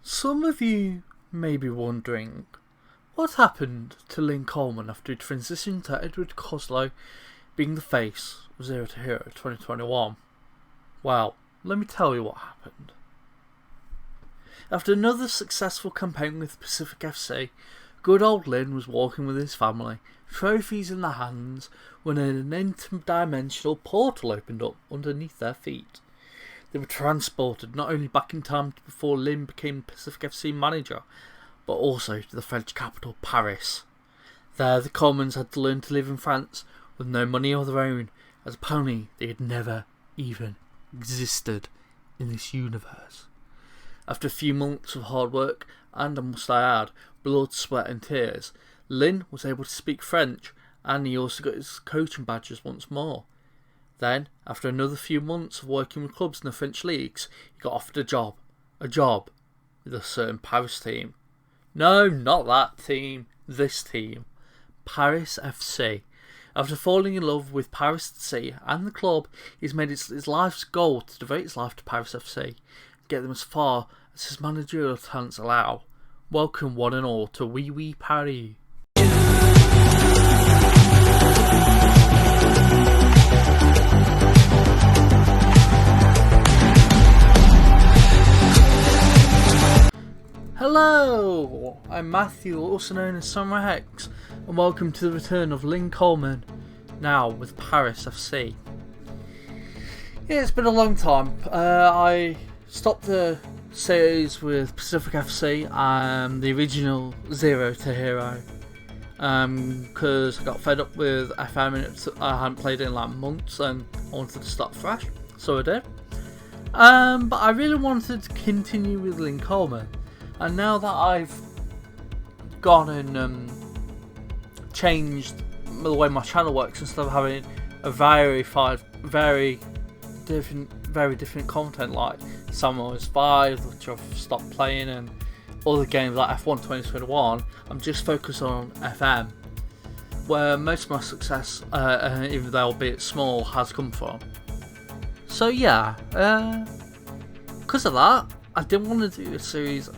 Some of you may be wondering, what happened to Lynn Coleman after he transitioned to Edward Coslow being the face of Zero to Hero 2021? Well, let me tell you what happened. After another successful campaign with Pacific FC, good old Lynn was walking with his family, trophies in their hands, when an interdimensional portal opened up underneath their feet. They were transported not only back in time to before Lynn became Pacific FC manager, but also to the French capital, Paris. There, the Comans had to learn to live in France with no money of their own, as apparently they had never even existed in this universe. After a few months of hard work, and I must add, blood, sweat and tears, Lynn was able to speak French, and he also got his coaching badges once more. Then, after another few months of working with clubs in the French leagues, he got offered a job with a certain Paris team. No, not that team, this team, Paris FC. After falling in love with Paris FC and the club, he's made it his life's goal to devote his life to Paris FC and get them as far as his managerial talents allow. Welcome one and all to Wee Wee Paris. Hello, I'm Matthew, also known as SamuraiHex, and welcome to the return of Lynn Coleman, now with Paris FC. Yeah, it's been a long time. I stopped the series with Pacific FC and the original Zero to Hero because I got fed up with FM and I hadn't played in like months and I wanted to start fresh, so I did. But I really wanted to continue with Lynn Coleman. And now that I've gone and changed the way my channel works, instead of having a very different content like SamuraiHex 5, which I've stopped playing, and other games like F1 2021, I'm just focused on FM, where most of my success, even though albeit small, has come from. So yeah, because of that, I didn't want to do a series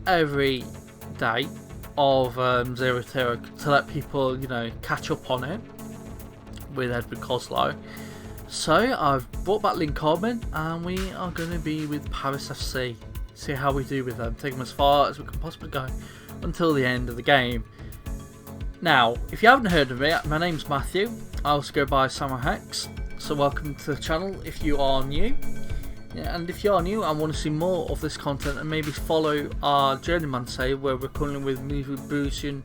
every day of Zero to Hero to let people, catch up on it with Edward Coslow. So I've brought back Lynn Coleman and we are going to be with Paris FC. See how we do with them. Take them as far as we can possibly go until the end of the game. Now, if you haven't heard of me, my name's Matthew. I also go by SamuraiHex. So welcome to the channel if you are new. And if you are new and want to see more of this content and maybe follow our Journeyman save where we're currently with Borussia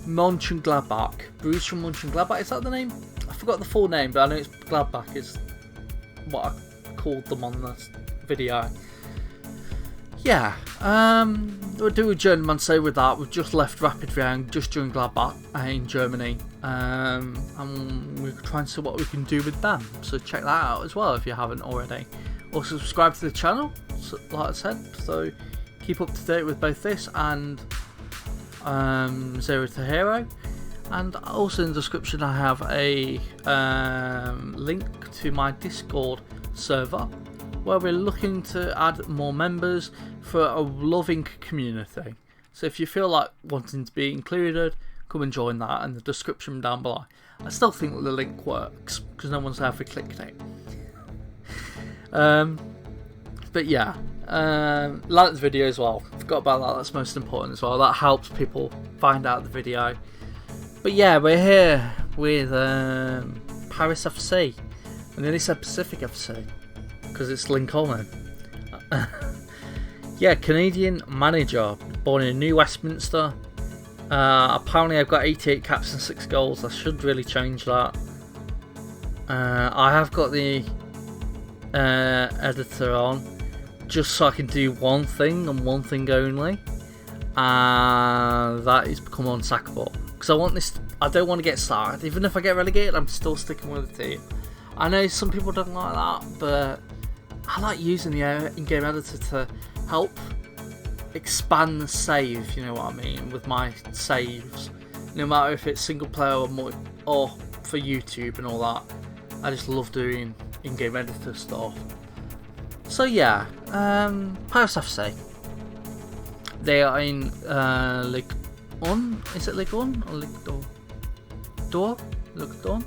Mönchengladbach, is that the name? I forgot the full name, but I know it's Gladbach is what I called them on this video. Yeah, we'll do a Journeyman save with that. We've just left Rapid Round just during Gladbach in Germany, and we're trying to see what we can do with them. So check that out as well if you haven't already. Also subscribe to the channel, like I said, so keep up to date with both this and Zero to Hero. And also in the description I have a link to my Discord server, where we're looking to add more members for a loving community. So if you feel like wanting to be included, come and join that in the description down below. I still think the link works because no one's ever clicked it. But yeah, like the video as well. Forgot about that, that's most important as well. That helps people find out the video. But yeah, we're here with Paris FC. I nearly said Pacific FC because it's Lynn Coleman. Yeah, Canadian manager, born in New Westminster. Apparently I've got 88 caps and 6 goals. I should really change that. I have got the editor on just so I can do one thing and one thing only, and that is become unsackable. Because I don't want to get started. Even if I get relegated, I'm still sticking with the team. I know some people don't like that, but I like using the in-game editor to help expand the save, you know what I mean, with my saves. No matter if it's single player or for YouTube and all that. I just love doing in-game editor stuff. So yeah, Paris FC. They are in Ligue 1. Is it Ligue 1 or Ligue 2? Ligue 1?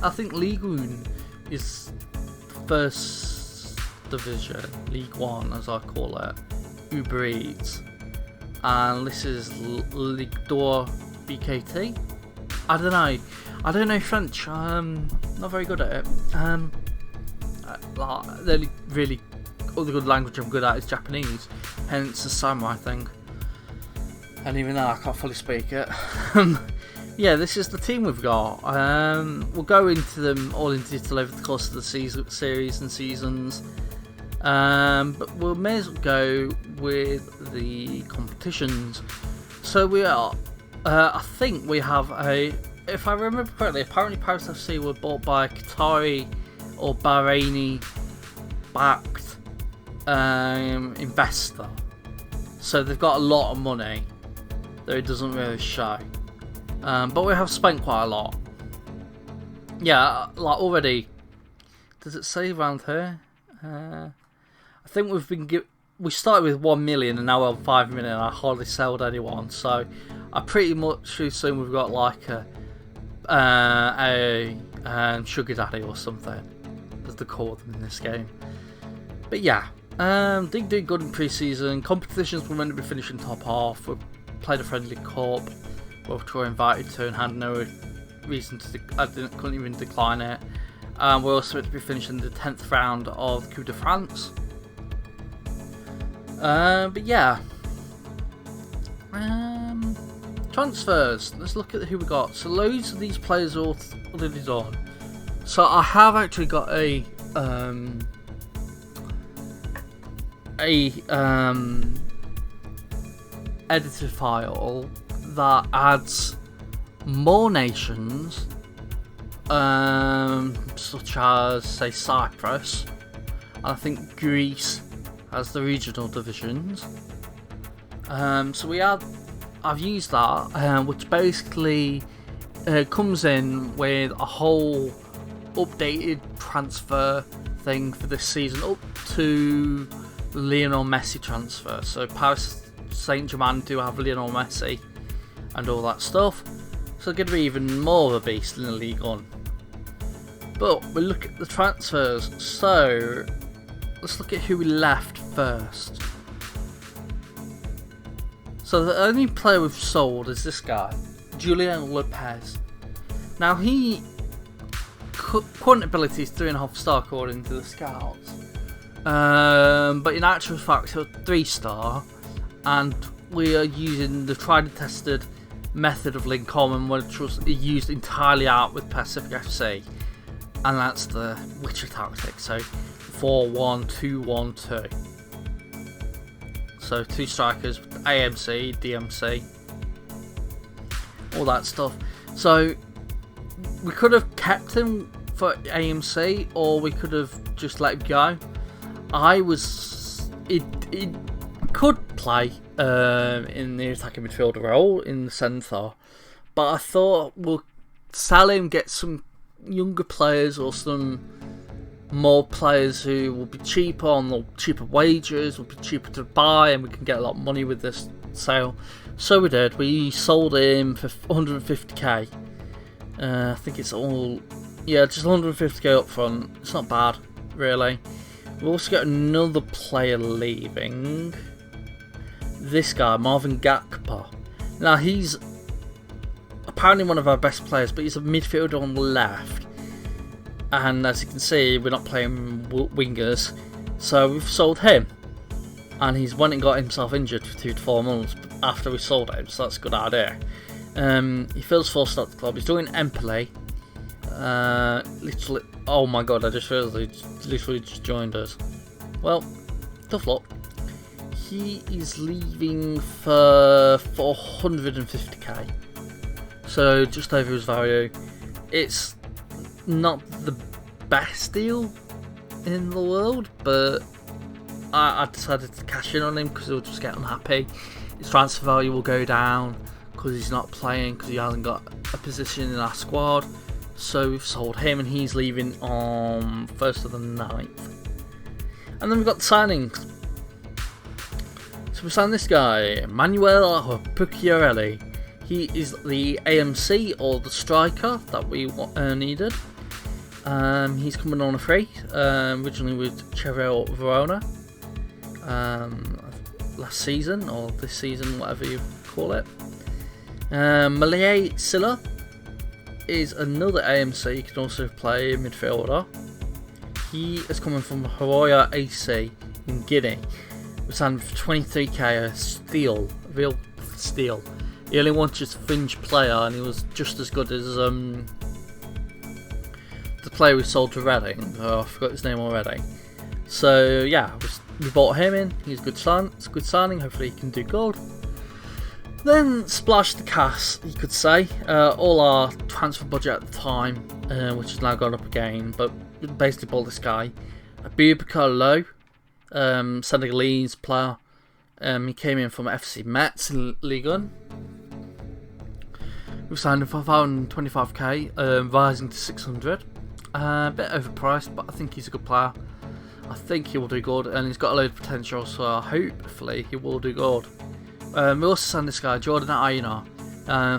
I think Ligue 1 is first division, Ligue 1 as I call it, Uber Eats. And this is Ligue 2 BKT. I don't know French. I'm not very good at it. The really other good language I'm good at is Japanese, hence the samurai thing. And even though I can't fully speak it, yeah, this is the team we've got. We'll go into them all in detail over the course of the series and seasons. But we may as well go with the competitions. So we are, I think we have if I remember correctly, apparently Paris FC were bought by a Qatari or Bahraini backed investor. So they've got a lot of money, though it doesn't really show. But we have spent quite a lot. Yeah, like already. Does it say around here? I think we started with 1 million and now we're on 5 million. I hardly sold anyone, so I pretty much assume we've got like a sugar daddy or something, as they call them in this game. But yeah, did do good in pre-season. Competitions were meant to be finishing top half. We played a friendly cup, which we were invited to and had no reason to. Couldn't even decline it. We're also meant to be finishing the 10th round of Coupe de France. But yeah, transfers. Let's look at who we got. So loads of these players are already done. So I have actually got a edited file that adds more nations, such as say Cyprus, and I think Greece has the regional divisions. So I've used that, which basically comes in with a whole updated transfer thing for this season up to Lionel Messi transfer. So Paris Saint-Germain do have Lionel Messi and all that stuff, so they're going to be even more of a beast in the League 1. But we'll look at the transfers. So let's look at who we left first. So the only player we've sold is this guy, Julian Lopez. Now he current ability is 3.5 star according to the scouts, but in actual fact he's a 3-star, and we are using the tried and tested method of Lynn Coleman, which was used entirely out with Pacific FC, and that's the Witcher tactic. So 4-1-2-1-2. So 2 strikers with AMC, DMC, all that stuff. So we could have kept him for AMC, or we could have just let him go. It could play in the attacking midfielder role in the centre, but I thought we'll sell him, get some younger players or some more players who will be cheaper on the cheaper wages, will be cheaper to buy, and we can get a lot of money with this sale. So we did. We sold him for 150k. I think it's all, yeah, just 150k up front. It's not bad, really. We also got another player leaving. This guy, Marvin Gakpo. Now he's apparently one of our best players, but he's a midfielder on the left. And as you can see, we're not playing wingers, so we've sold him. And he's went and got himself injured for 2 to 4 months after we sold him, so that's a good idea. He feels forced out the club. He's doing Empoli. Literally, oh my god, I just realised he literally just joined us. Well, tough luck. He is leaving for 450k, so just over his value. It's not the best deal in the world, but I decided to cash in on him because he'll just get unhappy. His transfer value will go down because he's not playing, because he hasn't got a position in our squad. So we've sold him, and he's leaving on 1st of the 9th. And then we've got the signings. So we signed this guy, Manuel Pucciarelli. He is the AMC, or the striker, that we needed. He's coming on a free, originally with Chievo Verona. Last season, or this season, whatever you call it. Malie Silla is another AMC. He can also play midfielder. He is coming from Horoya AC in Guinea. We signed for 23k, a steal, a real steal. He only wanted just a fringe player, and he was just as good as the player we sold to Reading. I forgot his name already. So yeah, we bought him in. He's a good signing. Hopefully he can do good. Then splashed the cash, you could say. All our transfer budget at the time, which has now gone up again, but basically bought this guy, Abubakar Lowe, Senegalese player. He came in from FC Metz in Ligue 1. We signed him for 525k, rising to 600. A bit overpriced, but I think he's a good player. I think he will do good, and he's got a load of potential, so hopefully he will do good. We also signed this guy, Jordan Aina,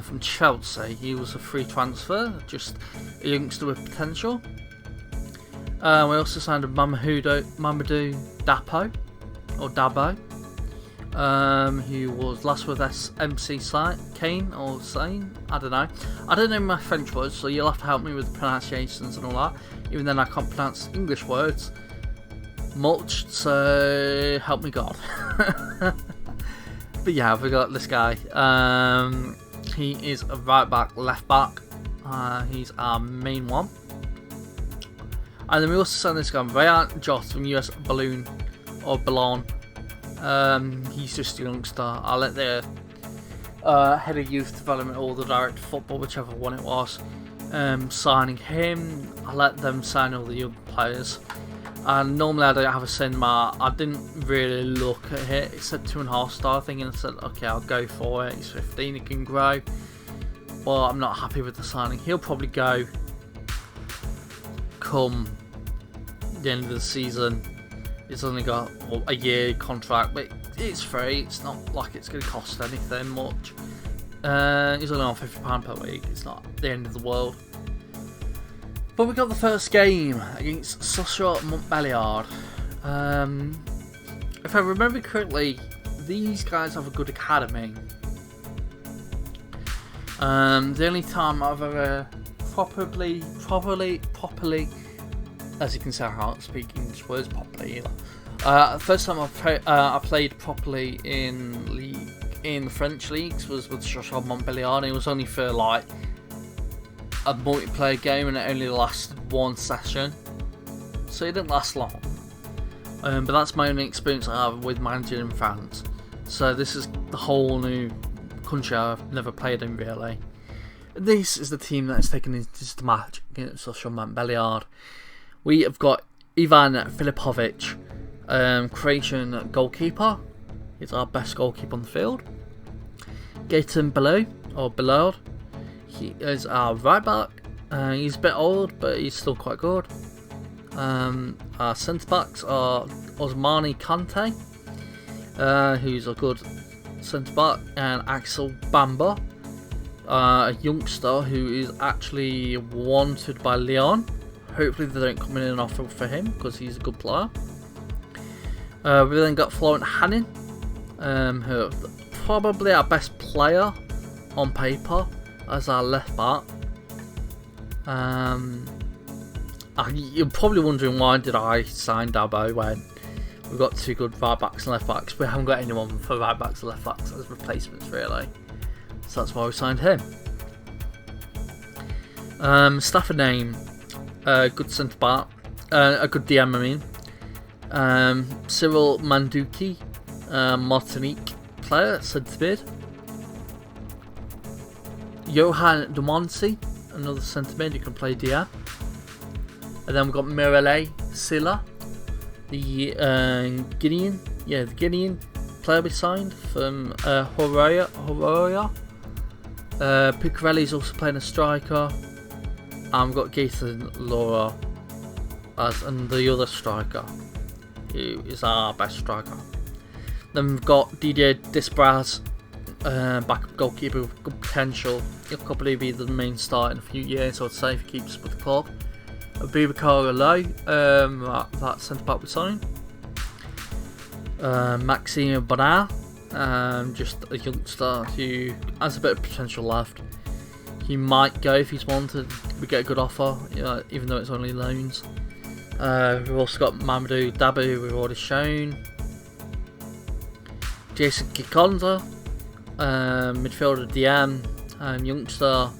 from Chelsea. He was a free transfer, just a youngster with potential. We also signed Mamadou Dabo, who was last with MC Kane or Sane, I don't know. I don't know my French words, so you'll have to help me with the pronunciations and all that. Even then I can't pronounce English words much, so help me God. But yeah, we got this guy. He is a right back, left back. He's our main one. And then we also signed this guy, Ryan Joss from US Boulogne. He's just a youngster. I'll let the head of youth development or the director of football, whichever one it was, signing him. I let them sign all the young players. And normally I don't have a cinema. I didn't really look at it. It said 2.5 star thing, and I said, okay, I'll go for it. He's 15, he can grow. But I'm not happy with the signing. He'll probably go come the end of the season. He's only got a year contract, but it's free. It's not like it's going to cost anything much. He's only on £50 per week. It's not the end of the world. But we got the first game against Sochaux Montbéliard. If I remember correctly, these guys have a good academy. The only time I've ever properly, as you can see, I can't speak English words properly either. First time I played properly in the French leagues was with Sochaux Montbéliard. It was only for like a multiplayer game, and it only lasted one session, so it didn't last long. But that's my only experience I have with managing in France. So this is the whole new country I've never played in really. This is the team that's taken into the match against Sochaux Montbéliard. We have got Ivan Filipovic, Croatian goalkeeper. He's our best goalkeeper on the field. Gaetan Billard. He is our right back. He's a bit old, but he's still quite good. Our centre backs are Osmani Kante, who's a good centre back, and Axel Bamba, a youngster who is actually wanted by Lyon. Hopefully they don't come in an offer for him, because he's a good player. We then got Florent Hannin, who is probably our best player on paper as our left back. You're probably wondering, why did I sign Dabo when we've got two good right backs and left backs? We haven't got anyone for right backs and left backs as replacements really, so that's why we signed him. Stafford name, good centre back, a good DM I mean. Cyril Manduki, Martinique player, centre mid. Johan Dumonsi, another centre mid, you can play DM. And then we've got Mirele Silla, the Guinean player we signed from Horoya. Picarelli's also playing a striker. And we've got Gaethan Laura as the other striker. who is our best striker. Then we've got Didier Desprats, backup goalkeeper with good potential. He'll probably be the main star in a few years, I would say, if he keeps with the club. Abubakar Alou, that centre back we signed. Maxime Bonal, just a youngster who has a bit of potential left. He might go if he's wanted. We get a good offer, even though it's only loans. We've also got Mamadou Dabou, we've already shown. Jason Kikonza, midfielder DM, youngster.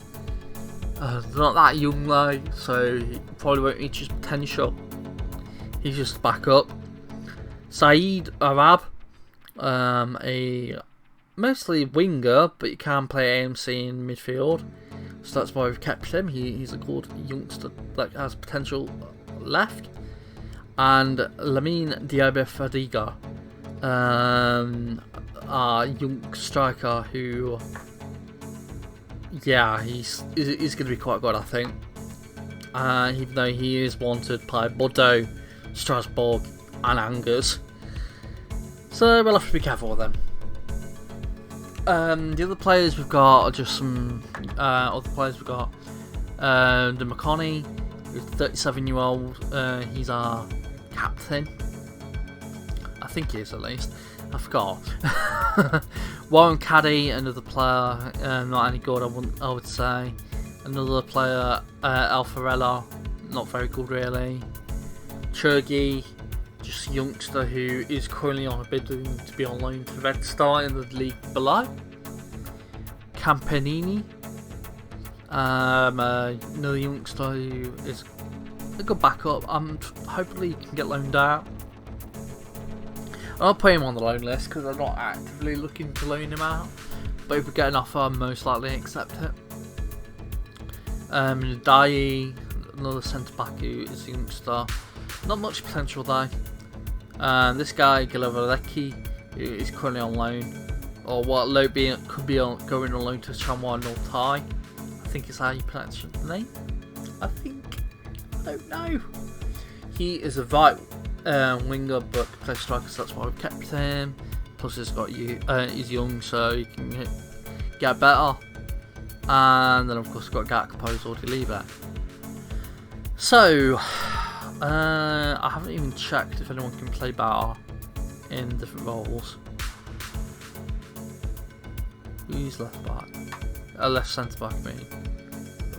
Not that young though, so he probably won't reach his potential. He's just back up. Saeed Arab, a mostly winger, but you can play AMC in midfield, so that's why we've kept him. He's a good youngster that has potential left. And Lamine Diaby Fadiga, our young striker who, yeah, he's going to be quite good, I think. Even though he is wanted by Bordeaux, Strasbourg and Angers, so we'll have to be careful with them. The other players we've got are just some other players we've got. De McConney, who's 37-year-old, he's our captain. I think he is, at least. I forgot. Warren Caddy, another player, not any good, I would say. Another player, Alfarella, not very good really. Churgi, just a youngster who is currently on a bid to be on loan to Red Star in the league below. Campanini, another youngster who is a good backup. Hopefully he can get loaned out. I'll put him on the loan list because I'm not actively looking to loan him out, but if we get an offer, I'll most likely accept it. Ndai, another centre back who is a youngster, not much potential though. This guy Gilaverecki, who is currently on loan, or what could be going on loan to Chamois Nortai. I think is how you pronounce the name. I don't know. He is a right winger, but plays striker, so that's why we've kept him. Plus, he's young, so he can get better. And then, of course, we've got Gakpo or Deliver. So, I haven't even checked if anyone can play better in different roles. Who's left back? Left centre back, I mean.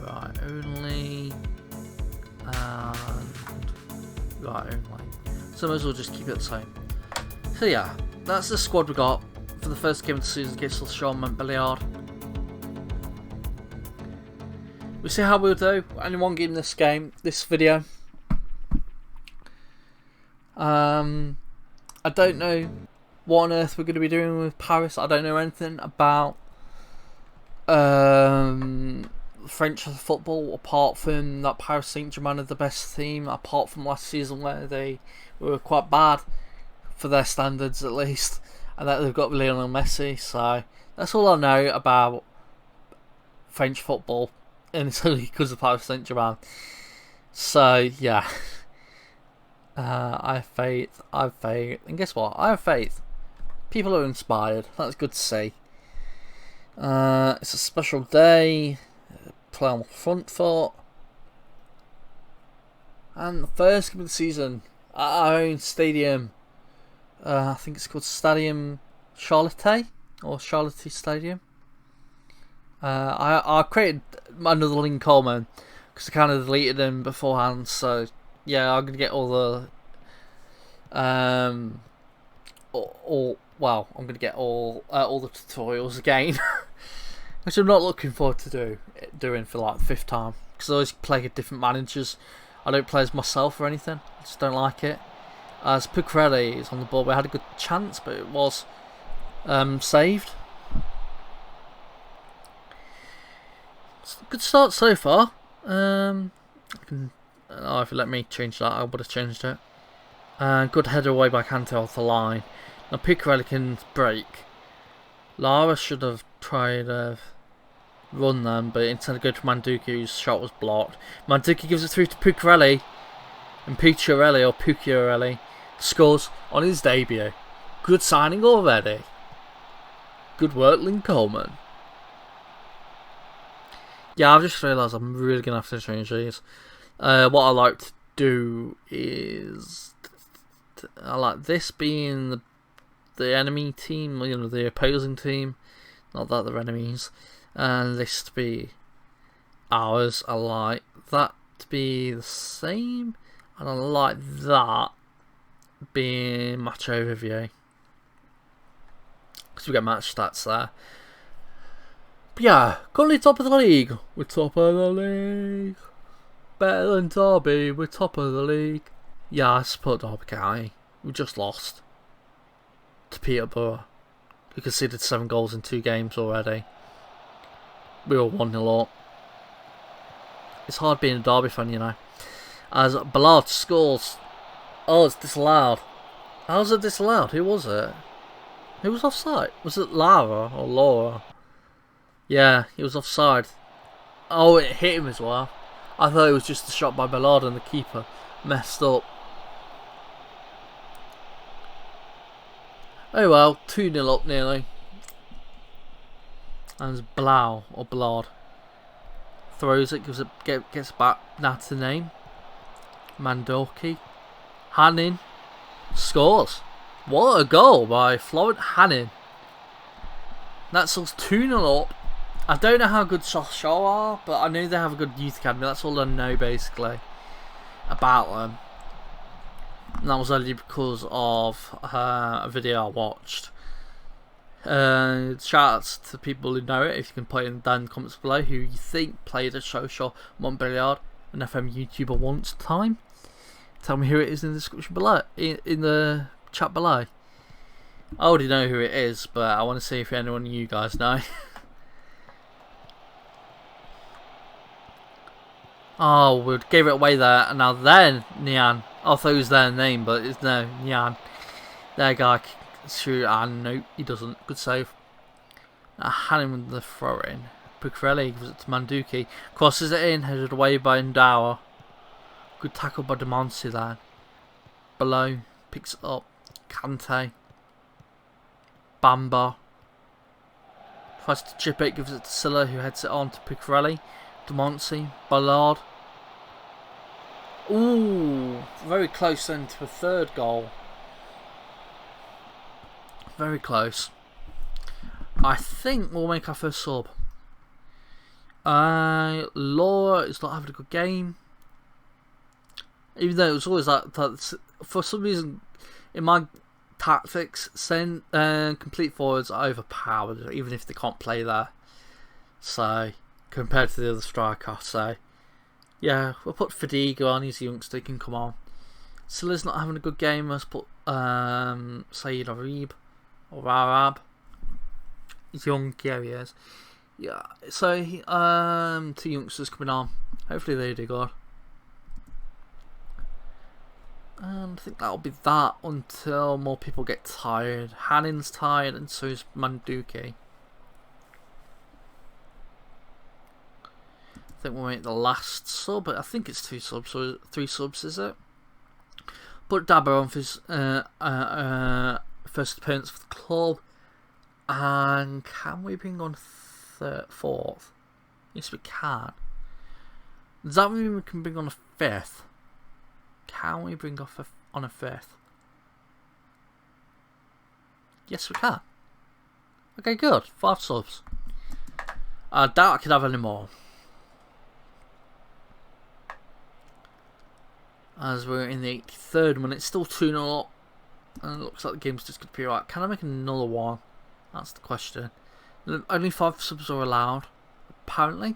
Right, only. And. Right, only. So, might as well just keep it the same. So, yeah, that's the squad we got for the first game of the season against Sochaux and Montbéliard. We'll see how we'll do. Only one game this video. I don't know what on earth we're going to be doing with Paris. I don't know anything about French football apart from that Paris Saint-Germain are the best team, apart from last season where they were quite bad for their standards at least, and that they've got Lionel Messi. So that's all I know about French football, and it's only because of Paris Saint-Germain. So yeah, I have faith, and guess what? I have faith. People are inspired. That's good to see. It's a special day. Play on the front foot, and the first game of the season at our own stadium. I think it's called Stadium Charlotte or Charlotte Stadium. I created another Lynn Coleman because I kind of deleted him beforehand. So yeah, I'm gonna get all the I'm gonna get all the tutorials again, which I'm not looking forward to doing for like the 5th time because I always play different managers. I don't play as myself or anything. I just don't like it. As Puccarelli is on the board, we had a good chance, but it was saved. It's a good start so far. If you let me change that, I would have changed it. Good header away by Kante off the line. Now Puccarelli can break. Lara should have tried run them, but instead of going to Manduki, whose shot was blocked. Manduki gives it through to Puccarelli, and Puccarelli scores on his debut. Good signing already. Good work, Lynn Coleman. Yeah, I've just realised I'm really going to have to change these. What I like to do is... I like this being the enemy team, you know, the opposing team. Not that they're enemies. And this to be ours. I like that to be the same. And I like that being match overview. Because we get match stats there. But yeah, currently top of the league. We're top of the league. Better than Derby, we're top of the league. Yeah, I support Derby County. We just lost to Peterborough, who conceded 7 goals in 2 games already. We were 1-0 up. It's hard being a Derby fan, you know. As Ballard scores. Oh, it's disallowed. How's it disallowed? Who was it? Who was offside? Was it Lara or Laura? Yeah, he was offside. Oh, it hit him as well. I thought it was just a shot by Ballard and the keeper messed up. Oh well, 2-0 up nearly. And it's Blau or Ballard. Throws it, gets back. That's the name. Mandoki. Hannin scores. What a goal by Florent Hannin. That's us 2-0 up. I don't know how good Sochaux are, but I know they have a good youth academy. That's all I know basically about them. And that was only because of a video I watched. Shout outs to people who know it. If you can put in down in the comments below who you think played at Sochaux Montbéliard, an FM YouTuber once time. Tell me who it is in the description below, in the chat below. I already know who it is, but I want to see if anyone of you guys know. Oh, we gave it away there, and now then Nian. I thought it was their name, but it's no Nian. Their guy shoot, and no, he doesn't. Good save. Now Hannon with the throw in. Puccarelli gives it to Manduki. Crosses it in, headed away by Ndawa. Good tackle by Demonsi there. Below, picks it up. Kante. Bamba. Tries to chip it, gives it to Silla, who heads it on to Puccarelli. Demonsi. Ballard. Ooh, very close then to a third goal. Very close. I think we'll make our first sub. Laura is not having a good game. Even though it was always that for some reason in my tactics, complete forwards are overpowered, even if they can't play there. So compared to the other striker, so yeah, we'll put Fadiga on. He's a youngster, he can come on. Silla's not having a good game. Let's put Saeed Arib or Arab. He's young, yeah, he is. Yeah, so 2 youngsters coming on. Hopefully they do good. And I think that'll be that until more people get tired. Hannon's tired, and so is Manduki. I think we'll make the last sub. I think it's 2 subs, or 3 subs, is it? Put Dabber on for his first appearance for the club. And can we bring on 4th? Yes, we can. Does that mean we can bring on a 5th? Can we bring off on a 5th? Yes, we can. Okay, good. 5 subs. I doubt I could have any more. As we're in the 83rd minute, it's still 2-0 up. And it looks like the game's just going to be right. Can I make another one? That's the question. Only 5 subs are allowed, apparently.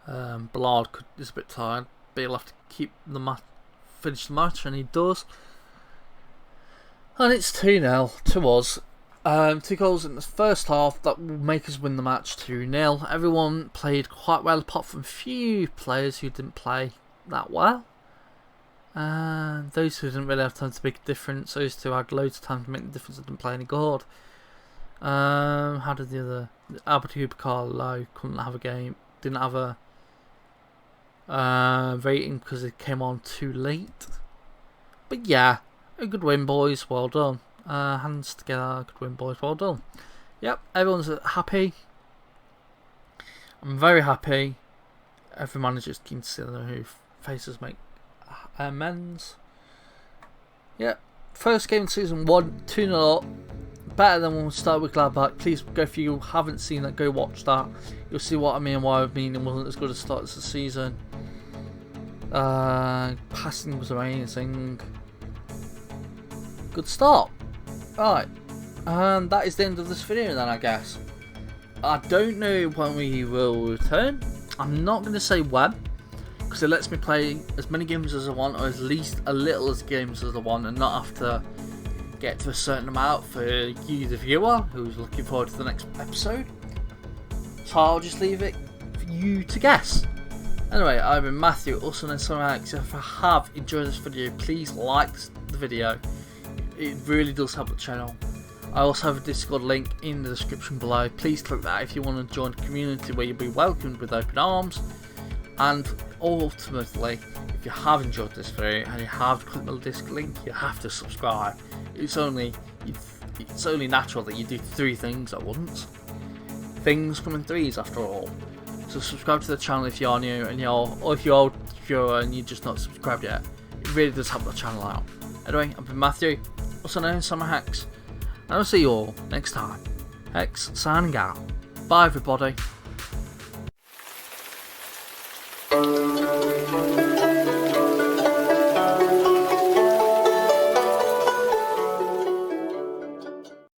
Ballard is a bit tired, but he'll have to finish the match, and he does. And it's 2-0 to us. 2 goals in the first half that will make us win the match 2-0. Everyone played quite well, apart from a few players who didn't play that well. And those who didn't really have time to make a difference, those who had loads of time to make the difference and didn't play any good. How did the other Albert Hubakar couldn't have a game, didn't have a rating because it came on too late. But yeah, a good win, boys. Well done. Hands together. Good win, boys. Well done. Yep, everyone's happy. I'm very happy. Every manager's keen to see who faces make amends. Yep, first game in season 1, 2-0 up. Better than when we started with Gladbach. Please go, if you haven't seen that, go watch that. You'll see what I mean and why I mean it wasn't as good a start as the season. Passing was amazing. Good start. Right, and that is the end of this video then, I guess. I don't know when we will return. I'm not going to say when, because it lets me play as many games as I want, or at least a little as games as I want, and not have to get to a certain amount for you, the viewer, who's looking forward to the next episode. So I'll just leave it for you to guess. Anyway, I've been Matthew, also known as SamuraiHex. If you have enjoyed this video, please like the video. It really does help the channel. I also have a Discord link in the description below. Please click that if you want to join a community where you'll be welcomed with open arms. And ultimately, if you have enjoyed this video and you have clicked the Discord link, you have to subscribe. It's only natural that you do 3 things at once. Things come in 3s after all. So subscribe to the channel if you are new, and if you're old viewer and you're just not subscribed yet. It really does help the channel out. Anyway, I've been Matthew, also known as SamuraiHex, and I'll see you all next time. Hex signing out. Bye everybody.